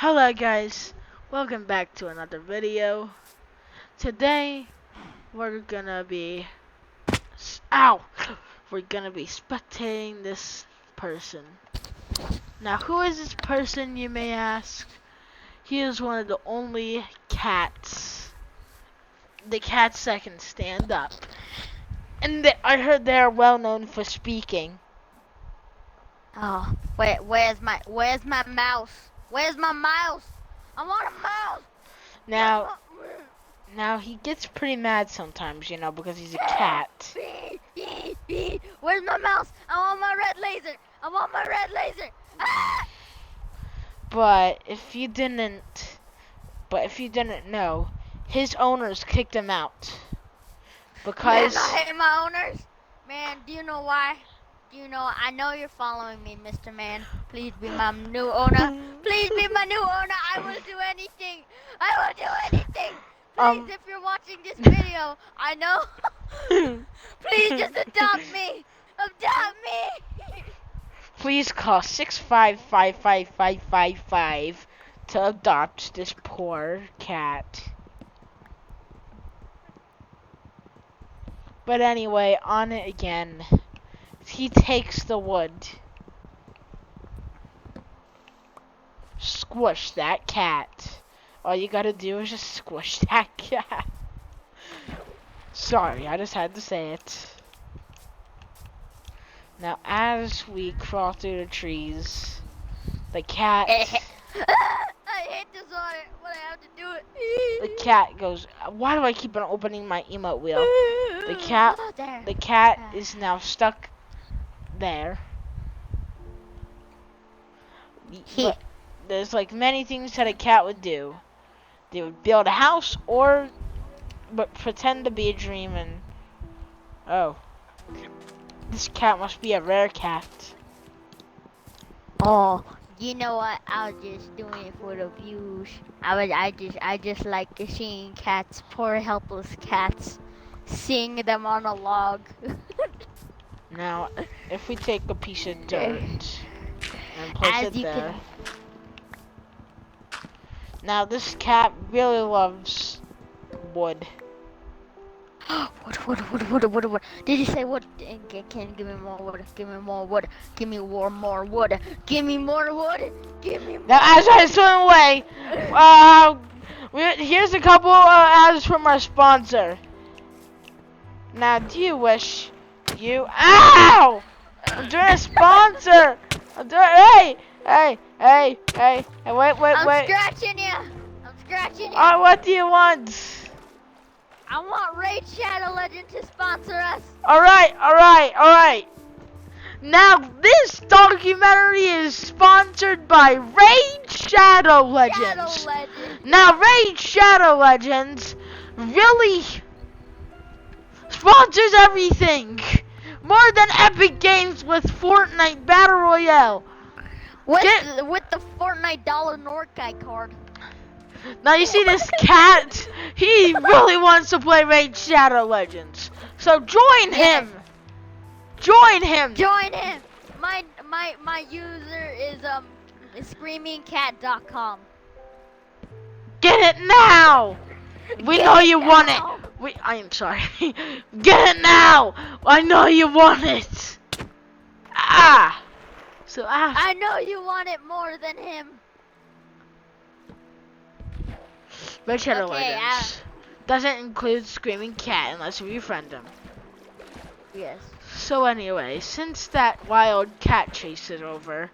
Hello guys, welcome back to another video. Today we're gonna be we're gonna be spectating this person. Now who is this person, you may ask? He is one of the only cats. The cats that can stand up. And I heard they're well known for speaking. Oh, wait, where's my mouse? Where's my mouse? I want a mouse! Now he gets pretty mad sometimes, you know, because he's a cat. Where's my mouse? I want my red laser! I want my red laser! Ah! But if you didn't know, his owners kicked him out. Because Man, I hate my owners. Man, do you know why? I know you're following me, Mr. Man. Please be my new owner. Please be my new owner. I will do anything. I will do anything. Please, if you're watching this video, I know. Please just adopt me. Adopt me. Please call 6555555 to adopt this poor cat. But anyway, on it again. He takes the wood. Squish that cat. All you gotta do is just squish that cat. Sorry, I just had to say it. Now, as we crawl through the trees, the cat... I hate this on it, but I have to do it. The cat goes, why do I keep on opening my emote wheel? The cat is now stuck there. But there's like many things that a cat would do. They would build a house but pretend to be a dream and oh, this cat must be a rare cat. Oh, you know what? I was just doing it for the views. I just like seeing cats, poor helpless cats, seeing them on a log. Now, if we take a piece of dirt and place it there. Now, this cat really loves wood. Wood. Did he say wood? Can you give me more wood? Give me more wood. Give me more wood. Give me more wood. Give me more. Now, as I swim away, here's a couple ads from our sponsor. Now, do you wish you... Ow! I'm doing a sponsor! Hey, wait. I'm scratching you. Oh, what do you want? I want Raid Shadow Legend to sponsor us. Alright. Now, this documentary is sponsored by Raid Shadow Legends. Now, Raid Shadow Legends really sponsors everything. More than Epic Games with Fortnite Battle Royale. With the Fortnite Dollar Norkai card. Now you see this cat, he really wants to play Raid Shadow Legends. So join him. Join him. My user is screamingcat.com. Get it now. We know you want it. I am sorry. Get it now. I know you want it. I know you want it more than him. Raid Shadow Legends doesn't include Screaming Cat unless you befriend him. Yes. So anyway, since that wild cat chase is over,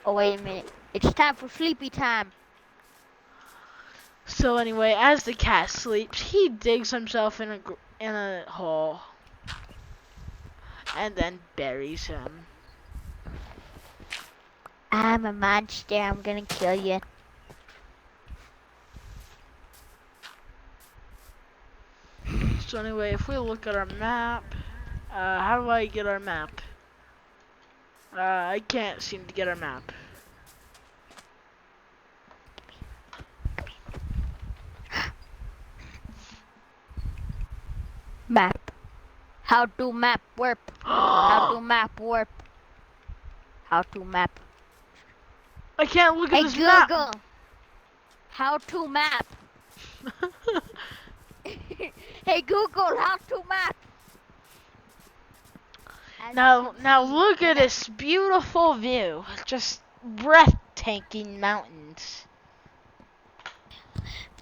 oh wait a minute, it's time for sleepy time. So anyway, as the cat sleeps, he digs himself in a hole and then buries him. I'm a monster. I'm gonna kill you. So anyway, if we look at our map, how do I get our map? I can't seem to get our map. Map. How to map warp. How to map warp? How to map? I can't look at Hey this Google. How to map? map. Hey Google, how to map? As you Now can see, look the at map- this beautiful view. Just breathtaking mountains.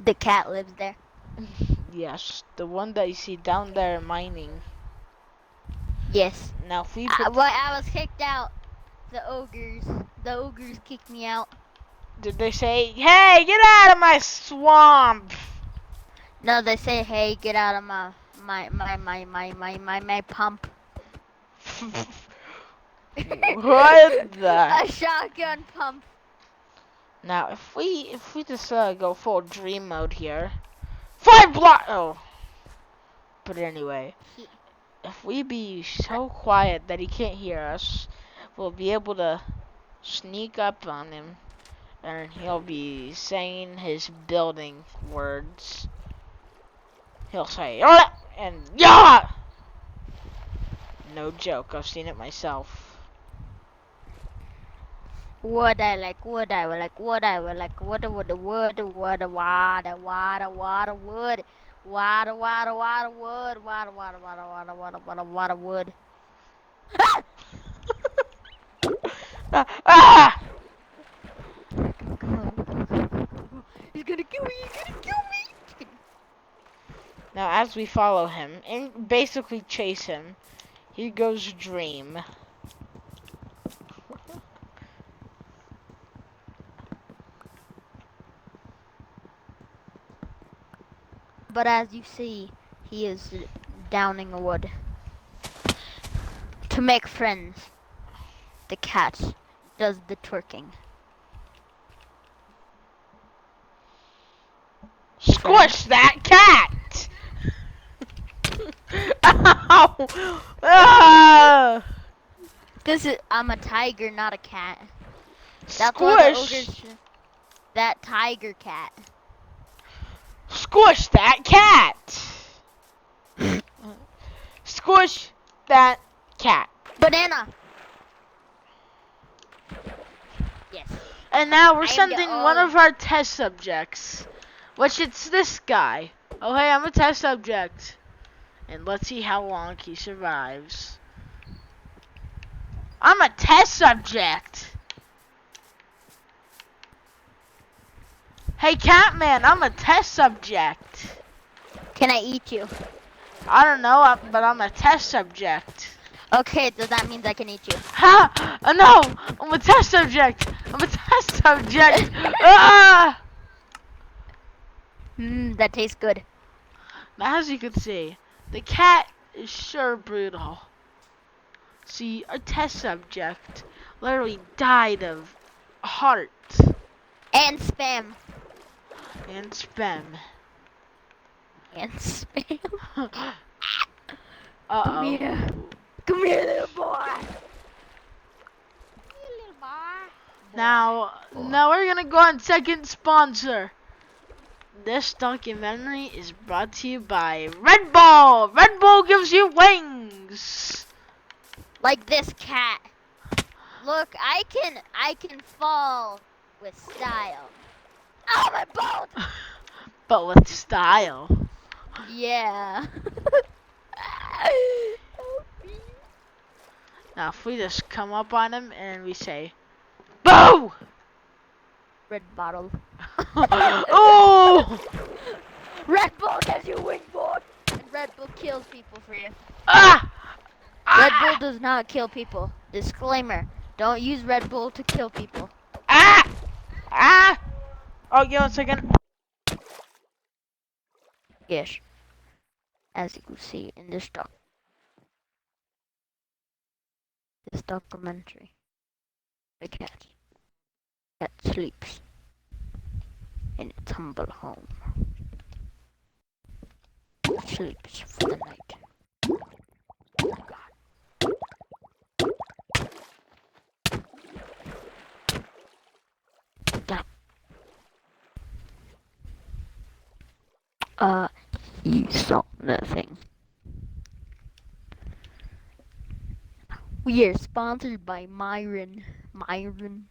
The cat lives there. Yes, the one that you see down there mining. Yes. Now if we I was kicked out. The ogres kicked me out. did they say, "Hey, get out of my swamp"? No, they say, hey, get out of my pump. What the? A shotgun pump. Now if we just go full dream mode here, 5 block. Oh, but anyway, if we be so quiet that he can't hear us, we'll be able to sneak up on him, and he'll be saying his building words. He'll say, "Yola!" and "Yeah!" No joke, I've seen it myself. Wood, I like wood, I like wood, I like wood, wood, wood, wood, water, water, water, water, wood, water, water, water, wood, water, water, water, water, water, water, water, wood. Ah! He's gonna kill me, he's gonna kill me. Now as we follow him and basically chase him, here goes Dream. But as you see, he is downing a wood. To make friends, the cat does the twerking. Squish that cat! Ow! Ah! I'm a tiger, not a cat. That's Squish! why the ogres. That tiger cat. Squish that cat! Squish that cat. Banana. Yes. And now we're I am the sending one only- of our test subjects, which it's this guy. Oh hey, I'm a test subject. And let's see how long he survives. I'm a test subject. Hey Catman, I'm a test subject. Can I eat you? I don't know, but I'm a test subject. Okay, so that means I can eat you. Ha! No! I'm a test subject! I'm a test subject! Ah! That tastes good. Now, as you can see, the cat is sure brutal. See, our test subject literally died of heart And spam. and spam. And spam. Uh-oh. Come here. Come here, little boy. Little boy. Now we're gonna go on second sponsor. This documentary is brought to you by Red Bull. Red Bull gives you wings. Like this cat. Look, I can fall with style. Oh, my boat! But with style. Yeah. Now if we just come up on him and we say, "Boo!" Red bottle. Oh! Red Bull gives you wingboard. And Red Bull kills people for you. Ah! Red Ah! Bull does not kill people. Disclaimer. Don't use Red Bull to kill people. Ah! Ah! Oh, give me 1 second. Yes. As you can see in this documentary. The cat sleeps in its humble home. It sleeps for the night. You saw nothing. We are sponsored by Myron. Myron.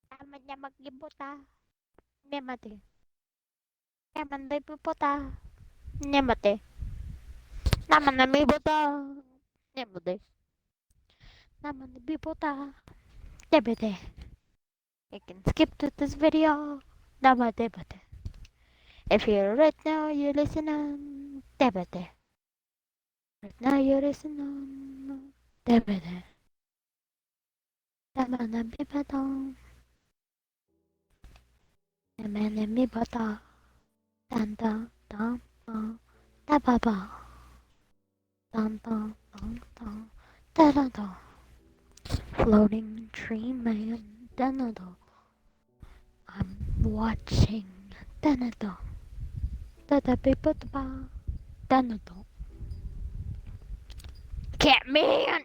Tama niya maglibuta. Nemate. Naman na puputa. Nemate. Naman na mibuta. Nemate. Naman na bibuta. Debete. You can skip to this video. Namate bate. If you're right now, you're listening. Debete. Right now, you're listening. Debete. Naman na bibuta. Naman na mibuta. Dan dan dan dan. Da ba ba. Dun dun dun dun. Da da da. Floating tree man. Da da da. I'm watching. Da da da. Da da ba ba ba. Da da da. Cat man.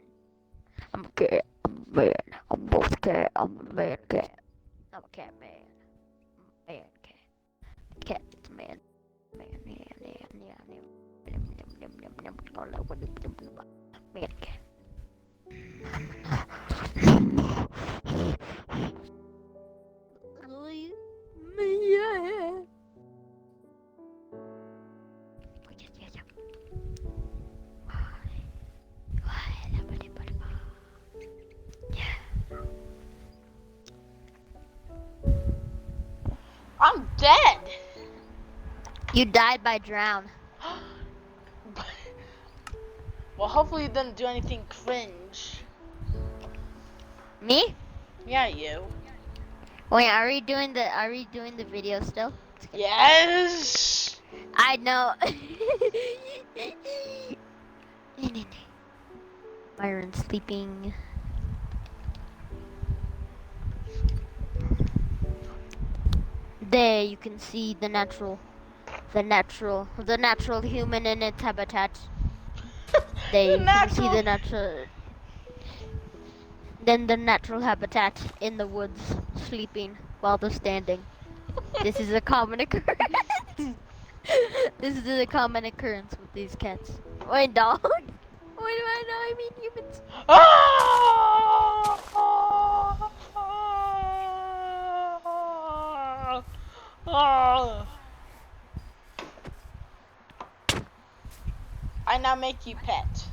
I'm a cat. I'm a man. I'm both cat. I'm a man cat. I'm a cat man. I'm a man cat. Cat is a man. Man, yeah, yeah, yeah, yeah. Man cat. I'm dead. You died by drown. Well, hopefully you didn't do anything cringe. Me? Yeah, you. Wait, are we doing the video still? Yes. I know. Byron sleeping. There you can see the natural human in its habitat. There you can see the natural. Then the natural habitat in the woods, sleeping while they're standing. This is a common occurrence. This is a common occurrence with these cats. Wait, dog. What do I know? I mean humans. I now make you pet.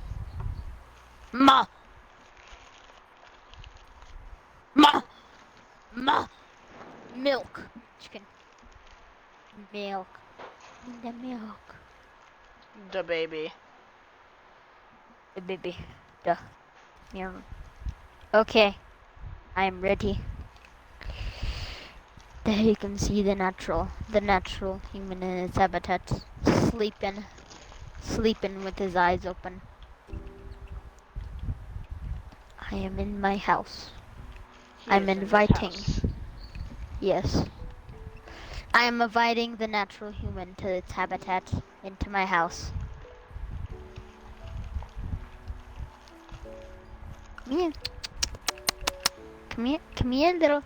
Ma. Ma. Ma. Milk. Chicken. Milk. The milk. The baby. The baby. The milk. Okay. I'm ready. There you can see the natural human in its habitat, sleeping with his eyes open. I am in my house. I'm inviting. Yes. I am inviting the natural human to its habitat into my house. Come here. Come here. Come here, little.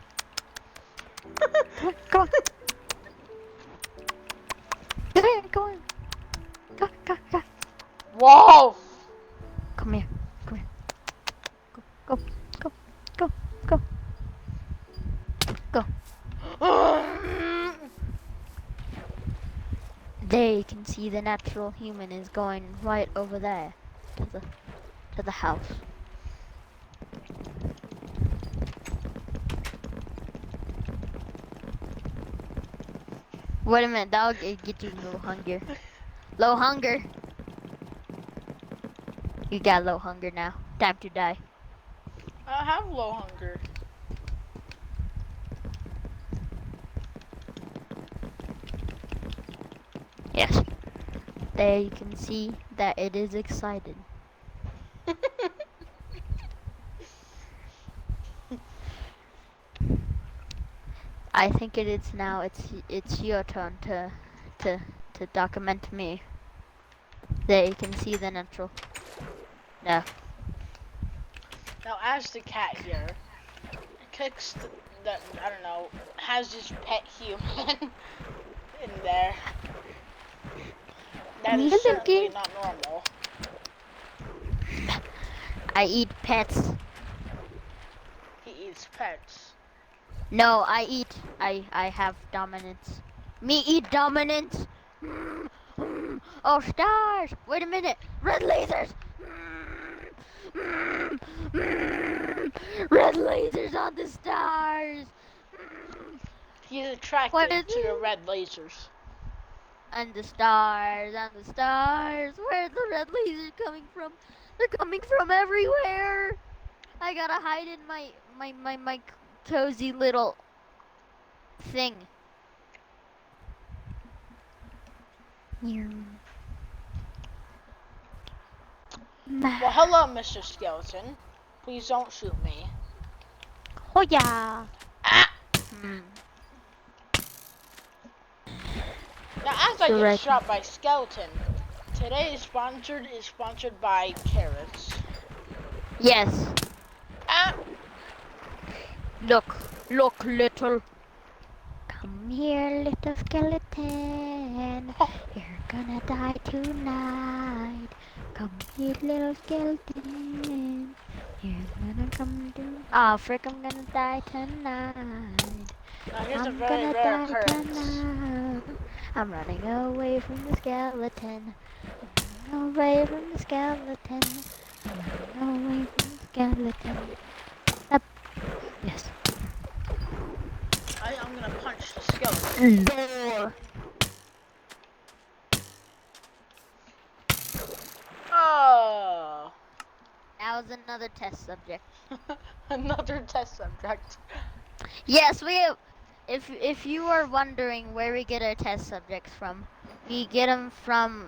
Come on. Come here, go on. Go. Wolf! Come here. Go. There you can see the natural human is going right over there to the house. Wait a minute, that'll get you low hunger. Low hunger. You got low hunger now. Time to die. I have low hunger. Yes. There you can see that it is excited. I think it is now. It's your turn to document me. There you can see the natural No. Now, as the cat here, kicks the I don't know, has this pet human in there. That is certainly not normal. I eat pets. He eats pets. No, I have dominance. Me eat dominance. Oh, stars! Wait a minute. Red lasers. Red lasers on the stars. He's attracted What is to the it? red lasers. And the stars, and the stars. Where's the red lasers coming from? They're coming from everywhere. I gotta hide in my cozy little thing. Well, hello, Mr. Skeleton. Please don't shoot me. Oh yeah. Ah! Now, as I get Correct. shot by Skeleton, today's is sponsored by carrots. Yes. Ah! Look, little. Come here, little skeleton. You're gonna die tonight. Come here, little skeleton. You're gonna come to. Oh, frick, I'm gonna die tonight. Now, here's a I'm very gonna rare die occurrence. tonight. I'm running away from the skeleton. I'm running away from the skeleton. I'm running away from the skeleton. Up. Yes. I'm gonna punch the skeleton. Door. Oh! That was another test subject. Another test subject. Yes, we have. If you are wondering where we get our test subjects from, we get them from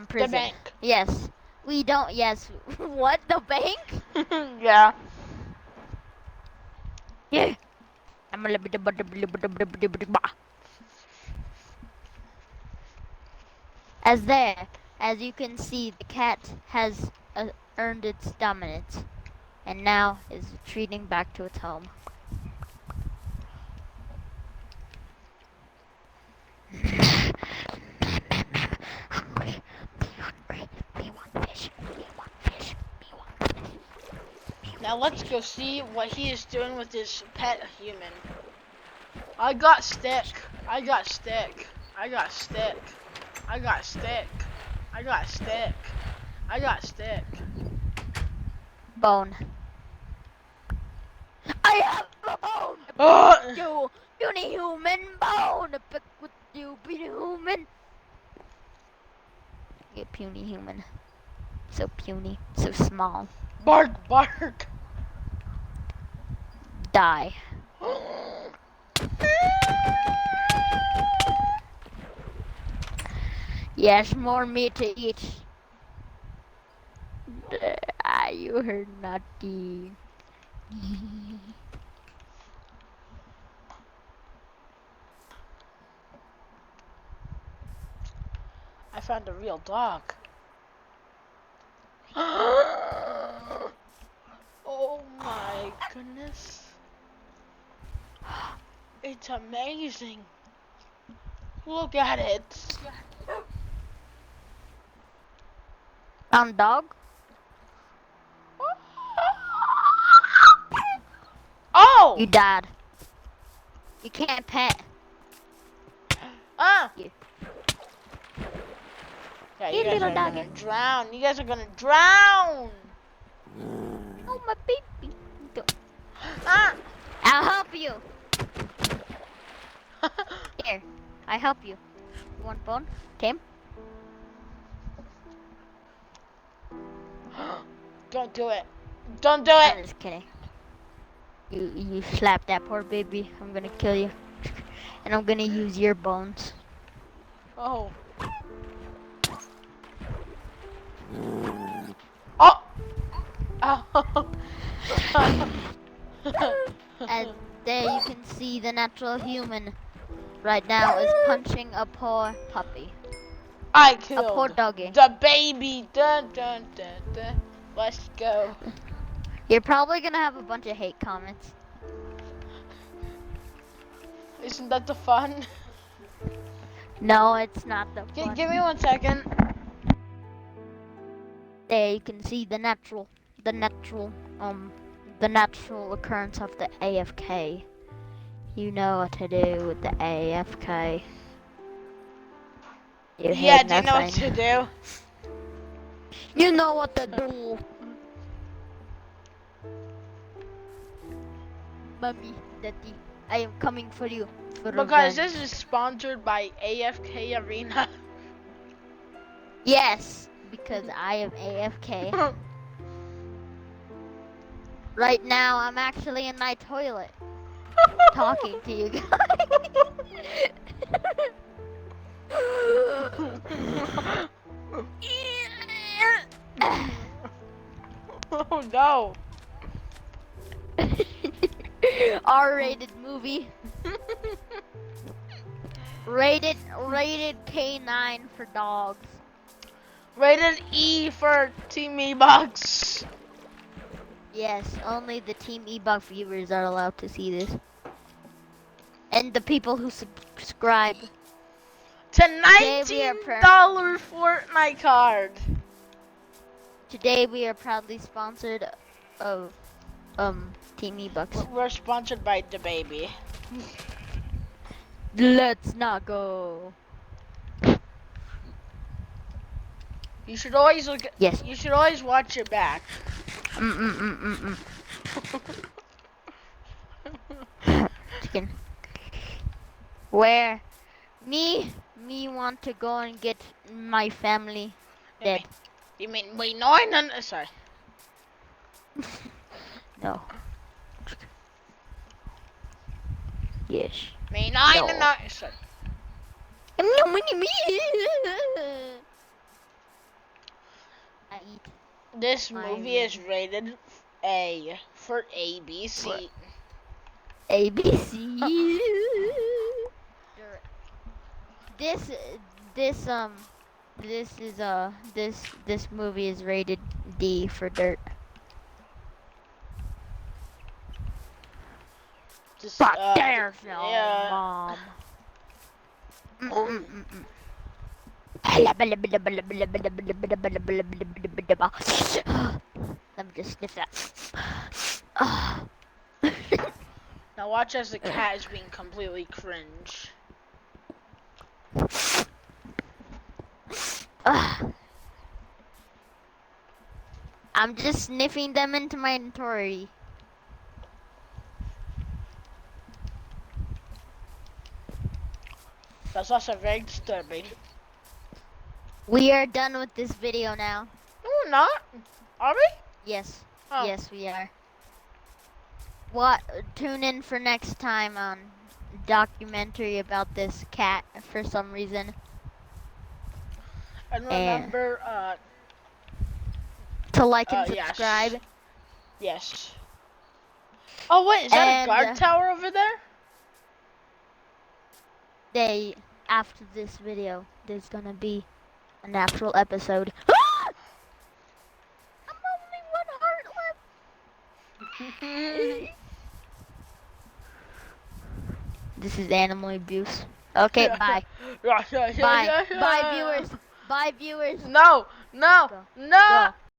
prison. The bank. Yes. We don't. Yes. What? The bank? Yeah. Yeah. As you can see, the cat has earned its dominance, and now is retreating back to its home. Hungry, me want fish, me want fish, me want fish. Now let's go see what he is doing with his pet human. I got stick. I got stick. I got stick. I got stick. I got stick. I got stick. Bone. I have a bone! Oh! You puny human bone! Pick with you, puny human! You puny human. So puny, so small. Bark, bark. Die. Yes, more meat to eat. You heard naughty. I found a real dog. Oh my goodness. It's amazing. Look at it. Found dog? Oh! You died. You can't pet. Ah! You. Yeah, You you guys little are gonna doggy. drown. You guys are gonna drown. Oh, my baby. Ah! I'll help you. Here, I help you. You want bone? Tame? Don't do it. Don't do I'm it. just kidding. You slap that poor baby. I'm gonna kill you. And I'm gonna use your bones. Oh. Oh. Oh. And there you can see the natural human right now is punching a poor puppy. I A poor killed doggy. the baby. Dun dun dun dun. Let's go. You're probably gonna have a bunch of hate comments. Isn't that the fun? No, it's not the fun. Give me 1 second. There you can see the natural occurrence of the AFK. You know what to do with the AFK. You Yeah, hear do you know what nothing. to do? You know what to do. Mommy, daddy, I am coming for you. For But guys, revenge. this is sponsored by AFK Arena. Yes, because I am AFK. Right now, I'm actually in my toilet talking to you guys. Oh no. R-rated movie. Rated K9 for dogs. Rated E for Team E-Box. Yes, only the Team eBug viewers are allowed to see this. And the people who subscribe. To Today we are $19 Fortnite card. Today we are proudly sponsored of Team eBucks. We're sponsored by DaBaby. Let's not go. You should always look at, Yes. you should always watch your back. Chicken. Where me want to go and get my family dead. You mean we nine? Sorry. No. Yes. Me nine No. and nine. Sorry. I eat. This I movie is rated A for ABC. ABC. This movie is rated D for dirt. Just, But there's no yeah. mom. Let me just sniff that. Now watch as the cat is being completely cringe. I'm just sniffing them into my inventory. That's also very disturbing. We are done with this video now. No, we're not. Are we? Yes. Oh. Yes, we are. What? Tune in for next time on documentary about this cat for some reason. And remember, To like and yes. subscribe. Yes. Oh wait, is that And, a guard tower over there? After this video, there's gonna be an actual episode. I'm only one heart left. This is animal abuse. Okay, bye. Bye. Bye, viewers. Bye, viewers. No, no, Go. no, Go.